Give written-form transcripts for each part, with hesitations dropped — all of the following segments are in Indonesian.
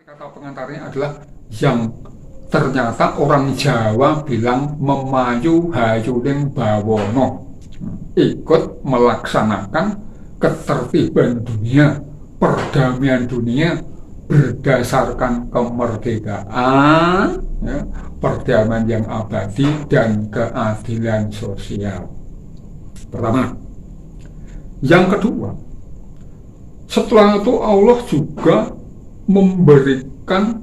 Kata pengantarnya adalah yang ternyata orang Jawa bilang memayu hayuning bawono, ikut melaksanakan ketertiban dunia, perdamaian dunia berdasarkan kemerdekaan, ya, perdamaian yang abadi dan keadilan sosial. Pertama. Yang kedua, setelah itu Allah juga memberikan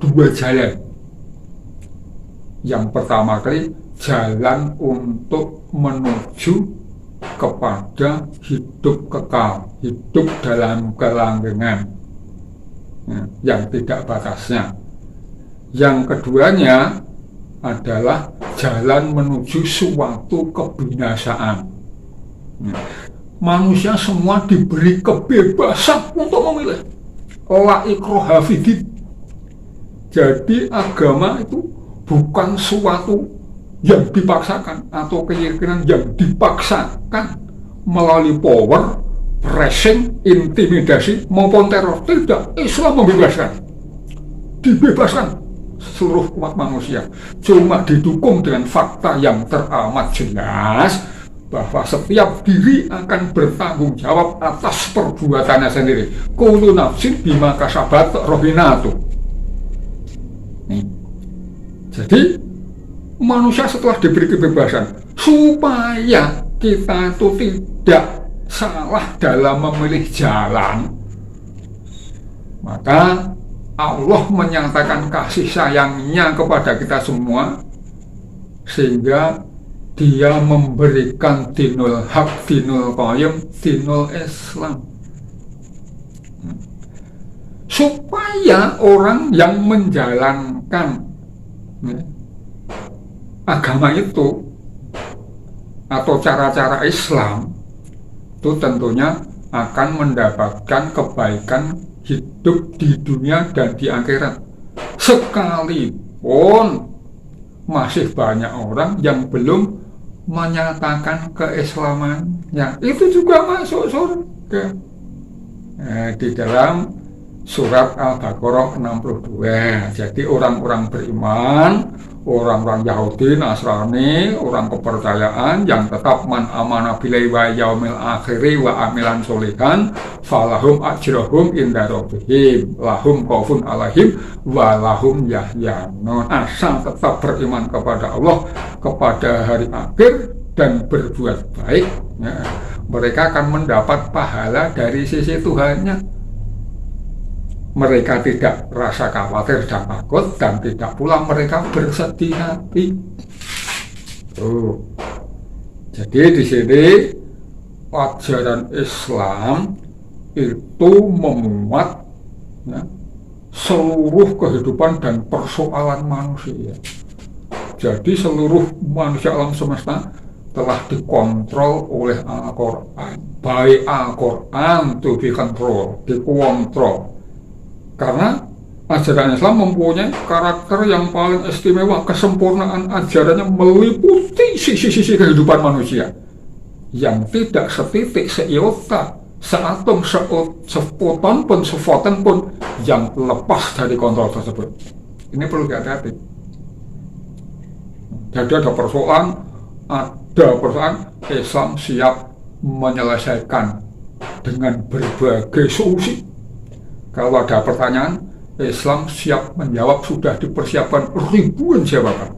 dua jalan. Yang pertama kali, jalan untuk menuju kepada hidup kekal, hidup dalam kelanggengan, ya, yang tidak batasnya. Yang keduanya adalah jalan menuju suatu kebinasaan. Ya. Manusia semua diberi kebebasan untuk memilih. La ikraha fiddin. Jadi agama itu bukan suatu yang dipaksakan atau keyakinan yang dipaksakan melalui power, pressing, intimidasi maupun teror. Tidak, Islam membebaskan, dibebaskan seluruh umat manusia. Cuma didukung dengan fakta yang teramat jelas bahwa setiap diri akan bertanggung jawab atas perbuatannya sendiri. Kullu nafsin bima kasabat rohinatu. Nih. Jadi manusia setelah diberi kebebasan, supaya kita itu tidak salah dalam memilih jalan, maka Allah menyatakan kasih sayangnya kepada kita semua, sehingga Dia memberikan dinul haq, dinul qayyim, dinul Islam, supaya orang yang menjalankan agama itu atau cara-cara Islam itu tentunya akan mendapatkan kebaikan hidup di dunia dan di akhirat. Sekalipun masih banyak orang yang belum menyatakan keislamannya, itu juga masuk surga. Di dalam surat Al-Baqarah 62. Jadi orang-orang beriman, orang-orang Yahudi, Nasrani, orang kepercayaan yang tetap man amana billahi wa yaumil akhiri wa amilan solihan falahum ajrahum inda rabbihim lahum khaufun alaihim wa lahum yahyanun. Asal tetap beriman kepada Allah, kepada hari akhir, dan berbuat baik, ya, mereka akan mendapat pahala dari sisi Tuhannya. Mereka tidak rasa khawatir dan takut, dan tidak pula mereka bersedih hati. Jadi di sini ajaran Islam itu memuat, ya, seluruh kehidupan dan persoalan manusia. Jadi seluruh manusia alam semesta telah dikontrol oleh Al-Quran. By Al-Quran to be control, dikontrol. Karena ajaran Islam mempunyai karakter yang paling istimewa. Kesempurnaan ajarannya meliputi sisi-sisi kehidupan manusia yang tidak setitik, seiota, seatom, sefoton pun yang lepas dari kontrol tersebut. Ini perlu hati-hati. Jadi ada persoalan Islam siap menyelesaikan dengan berbagai solusi. Kalau ada pertanyaan, Islam siap menjawab, sudah dipersiapkan ribuan jawaban.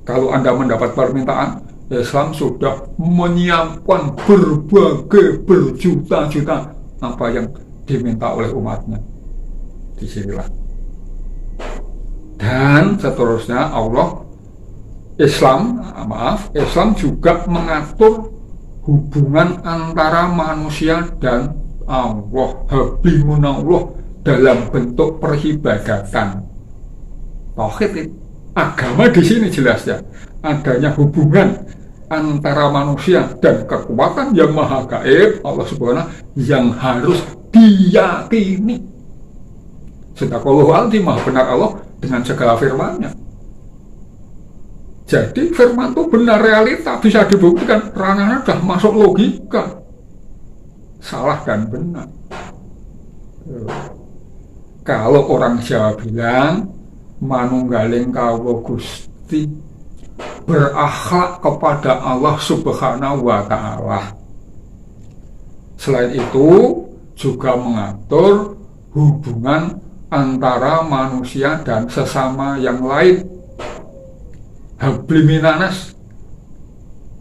Kalau Anda mendapat permintaan, Islam sudah menyiapkan berbagai berjuta-juta apa yang diminta oleh umatnya. Disinilah. Dan seterusnya Islam juga mengatur hubungan antara manusia dan Allah, hablimunallah, dalam bentuk peribadatan. Tauhid, agama di sini jelas, ya, adanya hubungan antara manusia dan kekuatan yang maha gaib, Allah Subhanahu, yang harus diyakini. Sadaqallahu al-azim, maha benar Allah dengan segala firman-Nya. Jadi firman itu benar, realita, bisa dibuktikan, ranahnya sudah masuk logika, salah dan benar. Kalau orang Jawa bilang manunggaling kawula Gusti berakhlak kepada Allah Subhanahu wa Ta'ala. Selain itu juga mengatur hubungan antara manusia dan sesama yang lain. Habliminanas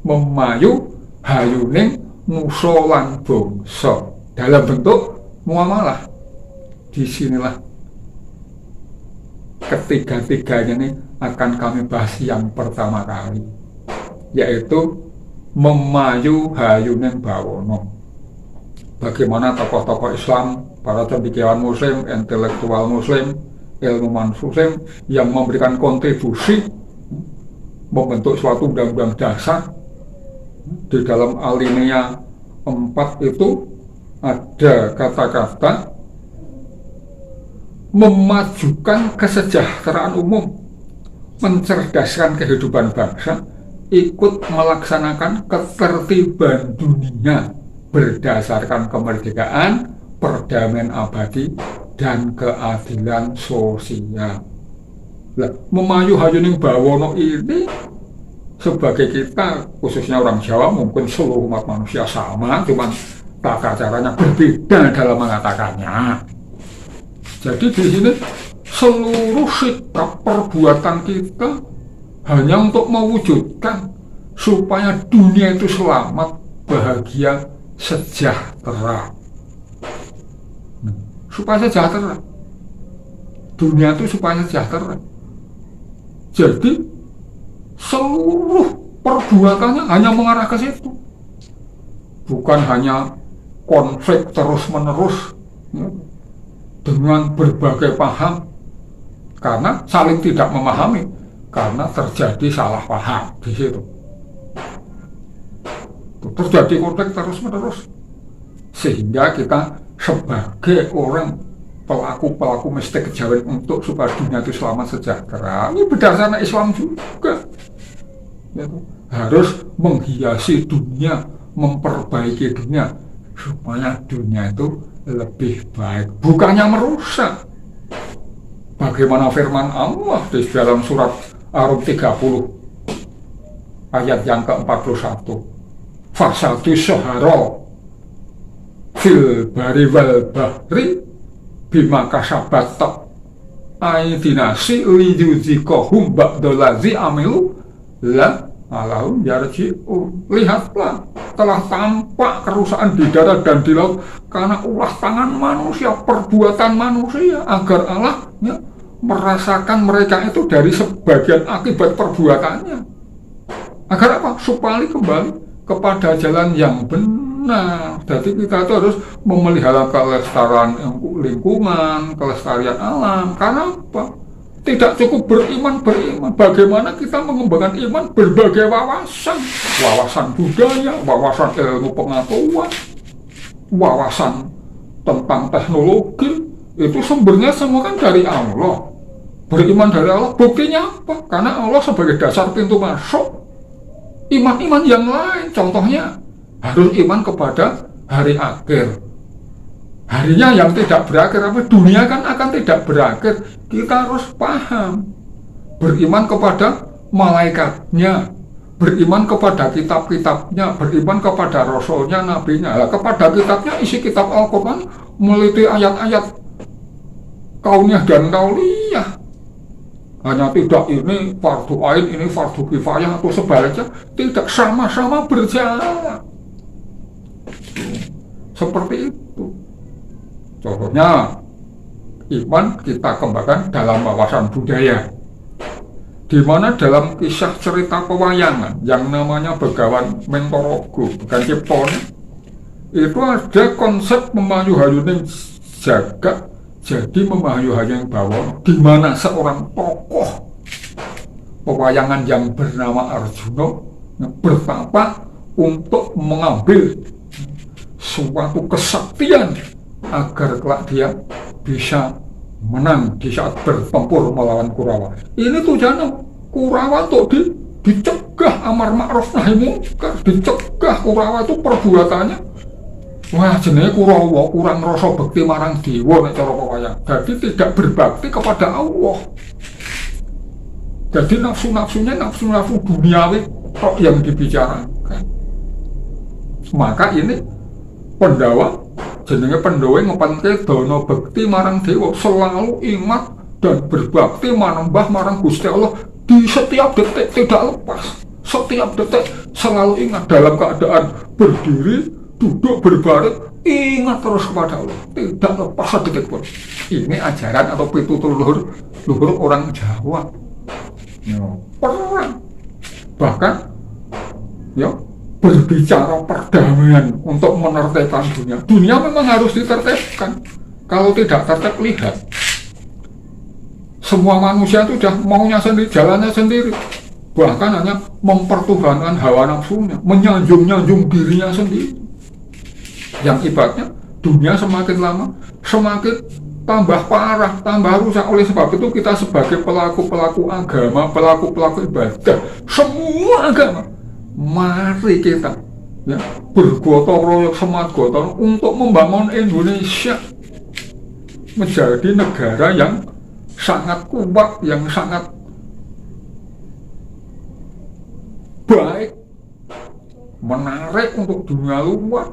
memayu hayuning musolan bangsa dalam bentuk muamalah. Disinilah ketiga-tiganya ini akan kami bahas yang pertama kali, yaitu memayu hayuning bawono. Bagaimana tokoh-tokoh Islam, para cendekiawan Muslim, intelektual Muslim, ilmuwan Muslim yang memberikan kontribusi membentuk suatu undang-undang dasar. Di dalam alinea 4 itu ada kata-kata memajukan kesejahteraan umum, mencerdaskan kehidupan bangsa, ikut melaksanakan ketertiban dunia berdasarkan kemerdekaan, perdamaian abadi, dan keadilan sosial. Nah, memayu hayuning bawono ini sebagai kita, khususnya orang Jawa, mungkin seluruh umat manusia sama, cuman tata caranya berbeda dalam mengatakannya. Jadi di sini seluruh sikap perbuatan kita hanya untuk mewujudkan supaya dunia itu selamat, bahagia, sejahtera. Supaya sejahtera, dunia itu supaya sejahtera. Jadi seluruh perbuatannya hanya mengarah ke situ, bukan hanya konflik terus-menerus ya, dengan berbagai paham, karena saling tidak memahami, karena terjadi salah paham di situ. Terjadi konflik terus-menerus, sehingga kita sebagai orang pelaku mesti kejawen untuk supaya dunia itu selamat sejahtera. Ini berdasarkan Islam juga, yaitu harus menghiasi dunia, memperbaiki dunia supaya dunia itu lebih baik, bukannya merusak. Bagaimana firman Allah di dalam surat Ar-Rum 30 ayat yang ke-41, fasadu syahara fil bari wal bahri bima kasabat aidinasi liyudzikahum ba'dalazi amilu la alahum yarji'un. Lihatlah, telah tampak kerusakan di darat dan di laut karena ulah tangan manusia, perbuatan manusia, agar Allah ya, merasakan mereka itu dari sebagian akibat perbuatannya. Agar apa? Supaya kembali kepada jalan yang benar. Jadi kita itu harus memelihara kelestarian lingkungan, kelestarian alam. Karena apa? Tidak cukup beriman. Bagaimana kita mengembangkan iman? Berbagai wawasan budaya, wawasan ilmu pengetahuan, wawasan tentang teknologi, itu sumbernya semua kan dari Allah. Beriman dari Allah, buktinya apa? Karena Allah sebagai dasar pintu masuk iman-iman yang lain. Contohnya harus iman kepada hari akhir. Harinya yang tidak berakhir, apa? Dunia kan akan tidak berakhir. Kita harus paham. Beriman kepada malaikatnya, beriman kepada kitab-kitabnya, beriman kepada rasulnya, nabinya. Nah, kepada kitabnya isi kitab Al-Quran meliti ayat-ayat kauniyah dan kauliyah. Hanya tidak ini fardu ain, ini fardu kifayah atau sebaliknya. Tidak, sama-sama berjalan. Seperti itu. Contohnya, iman kita kembangkan dalam wawasan budaya, di mana dalam kisah cerita pewayangan yang namanya Begawan Mentorogo, bukan Ciptone, itu ada konsep memayu hayuning jagat jadi memayu hayuning bawono, di mana seorang tokoh pewayangan yang bernama Arjuna bertapa untuk mengambil suatu kesaktian agar kelak dia bisa menang di saat bertempur melawan Kurawa. Ini tujuannya Kurawa untuk dicegah amar ma'ruf nahi mungkar, dicegah Kurawa itu perbuatannya Wah, jenenge Kurawa, kurang rasa bekti marang dewa nek cara wayang. Jadi tidak berbakti kepada Allah. Jadi nafsu-nafsunya nafsu duniawi kok yang dibicarakan. Maka ini Pandhawa, jenenge Pandhawa ngepanke dana bekti marang dewa, selalu ingat dan berbakti manembah marang Gusti Allah di setiap detik, tidak lepas. Setiap detik selalu ingat dalam keadaan berdiri, duduk, berbaring, ingat terus kepada Allah, tidak lepas sedetik pun. Ini ajaran atau pitutur luhur orang Jawa. Ya, perang, bahkan ya berbicara perdamaian untuk menertibkan dunia. Dunia memang harus ditertibkan. Kalau tidak tertib, lihat semua manusia itu sudah maunya sendiri, jalannya sendiri. Bahkan hanya mempertuhankan hawa nafsunya, menyanjung-nyanjung dirinya sendiri. Yang ibaratnya dunia semakin lama semakin tambah parah, tambah rusak. Oleh sebab itu kita sebagai pelaku-pelaku agama, pelaku-pelaku ibadah, semua agama, mari kita ya, bergotong royong, semangat gotong untuk membangun Indonesia menjadi negara yang sangat kuat, yang sangat baik, menarik untuk dunia luar.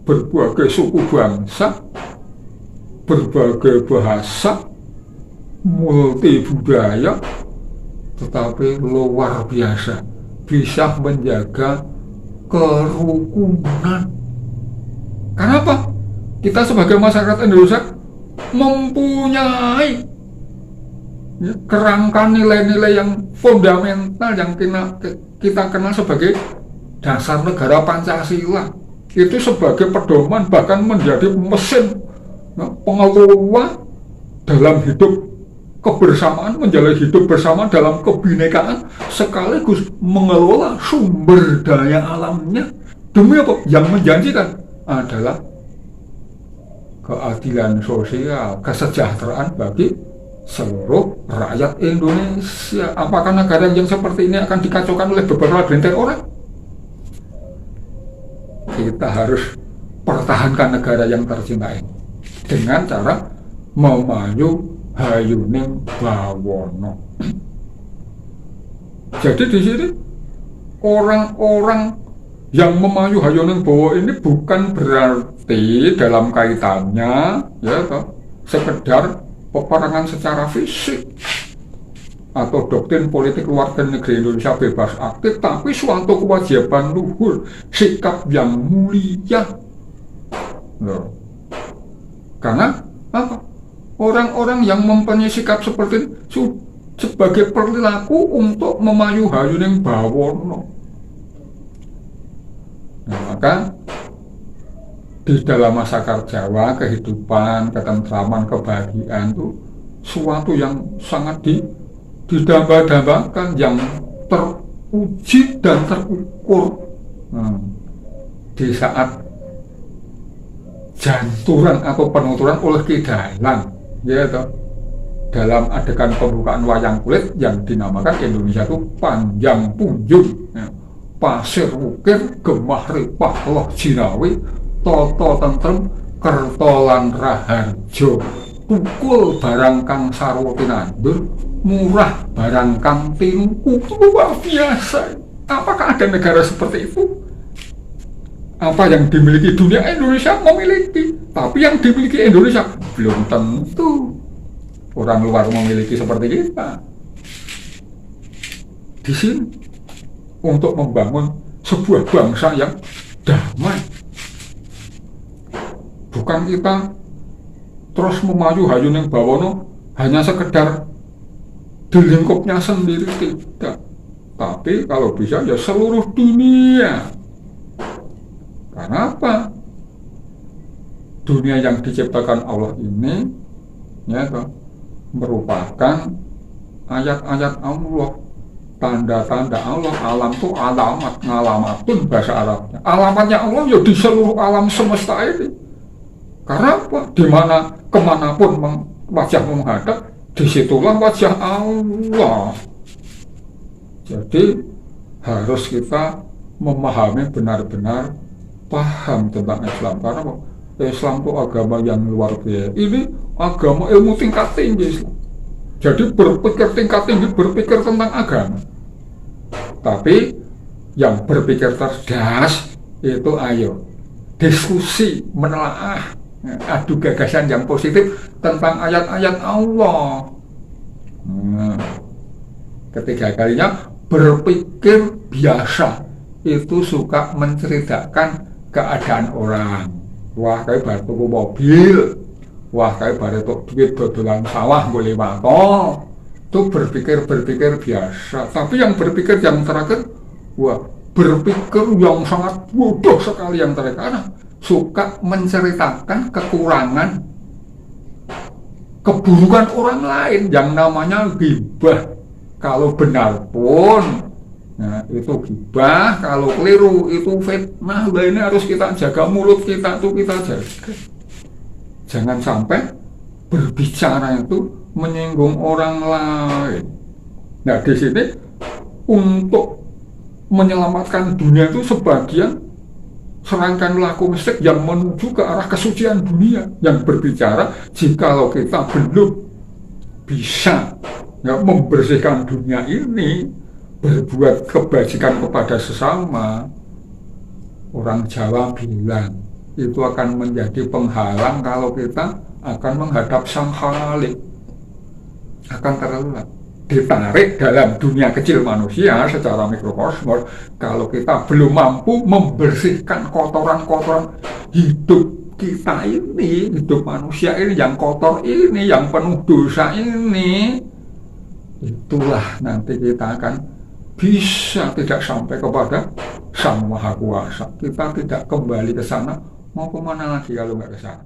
Berbagai suku bangsa, berbagai bahasa, multi budaya, tetapi luar biasa, bisa menjaga kerukunan. Kenapa? Kita sebagai masyarakat Indonesia mempunyai ya, kerangka nilai-nilai yang fundamental yang kita kenal sebagai dasar negara Pancasila. Itu sebagai pedoman, bahkan menjadi mesin ya, pengelola dalam hidup kebersamaan, menjalani hidup bersama dalam kebinekaan, sekaligus mengelola sumber daya alamnya. Demi apa? Yang menjanjikan adalah keadilan sosial, kesejahteraan bagi seluruh rakyat Indonesia. Apakah negara yang seperti ini akan dikacaukan oleh beberapa gelintir orang? Kita harus pertahankan negara yang tercinta ini dengan cara memayu hayuning bawono. Jadi di sini orang-orang yang memayu hayuning bawono ini bukan berarti dalam kaitannya ya toh, sekedar peperangan secara fisik atau doktrin politik luar negeri Indonesia bebas aktif, tapi suatu kewajiban luhur, sikap yang mulia. Loh. Karena apa? Orang-orang yang mempunyai sikap seperti itu sebagai perilaku untuk memayu hayuning bawono. Nah, maka di dalam masyarakat Jawa, kehidupan, ketentraman, kebahagiaan itu suatu yang sangat didamba-dambakan, yang teruji dan terukur di saat janturan atau penuturan oleh Ki Dalang, yaitu dalam adegan pembukaan wayang kulit yang dinamakan Indonesia itu Panjang Punjung, ya. Pasir ukir gemah ripah loh jinawi toto tentrem kertolan raharjo, tukul barang kang sarwa tinandur, murah barang kang tinuku. Luar biasa. Apakah ada negara seperti itu? Apa yang dimiliki dunia Indonesia memiliki, tapi yang dimiliki Indonesia belum tentu orang luar memiliki seperti kita. Di sini untuk membangun sebuah bangsa yang damai, bukan kita terus memayu hayuning bawono hanya sekedar di lingkupnya sendiri, tidak, tapi kalau bisa ya seluruh dunia. Karena apa? Dunia yang diciptakan Allah ini ya merupakan ayat-ayat Allah, tanda-tanda Allah. Alam itu alamat, ngalamatun bahasa Arabnya. Alamatnya Allah ya di seluruh alam semesta ini. Karena apa? Dimana kemanapun wajah menghadap, disitulah wajah Allah. Jadi harus kita memahami benar-benar paham tentang Islam. Karena apa? Islam itu agama yang luar biasa. Ini agama ilmu tingkat tinggi. Jadi berpikir tingkat tinggi, berpikir tentang agama. Tapi yang berpikir cerdas itu ayo diskusi, menelaah, adu gagasan yang positif tentang ayat-ayat Allah. Ketiga kalinya berpikir biasa, itu suka menceritakan keadaan orang. Wah, kayak baru tuku mobil, wah kayak baru tuku duit dodolan sawah boleh wato. Itu berpikir biasa. Tapi yang berpikir yang terakhir, wah berpikir yang sangat bodoh sekali yang terakhir, karena suka menceritakan kekurangan, keburukan orang lain yang namanya ghibah. Kalau benar pun, nah itu ghibah. Kalau keliru itu fitnah. Nah ini harus kita jaga mulut kita tuh, kita jaga. Jangan sampai berbicara itu menyinggung orang lain. Nah di sini untuk menyelamatkan dunia itu sebagian serangkaian laku mistik yang menuju ke arah kesucian dunia, yang berbicara jikalau kita belum bisa membersihkan dunia ini, berbuat kebajikan kepada sesama. Orang Jawa bilang itu akan menjadi penghalang kalau kita akan menghadap Sang Khalik, akan terlelap, ditarik dalam dunia kecil manusia secara mikrokosmos. Kalau kita belum mampu membersihkan kotoran-kotoran hidup kita ini, hidup manusia ini yang kotor ini, yang penuh dosa ini, itulah nanti kita akan bisa tidak sampai kepada Sang Maha Kuasa. Kita tidak kembali ke sana, mau kemana lagi kalau nggak ke sana?